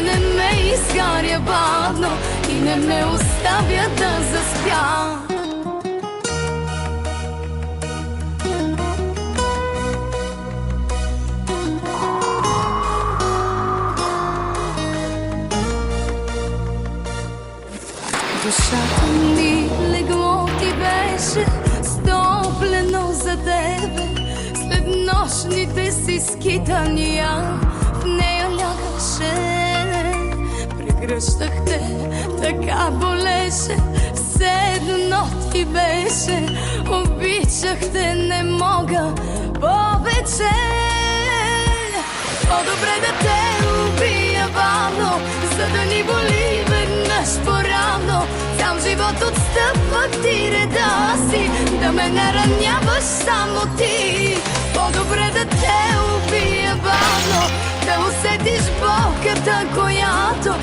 мене ме изгаря бавно и не ме оставя да заспя. Душата ми легло ти беше, стоплено за тебе. След нощните си скитания в нея лягаше. Прегръщах те, така болеше, все едно ти беше. Обичах те, не мога повече. По-добре да те убия бавно, за да ни боли веднъж по-рано. Цял живот отстъпвах ти реда си, да ме нараняваш само ти. По-добре да те убия бавно, да усетиш болката, която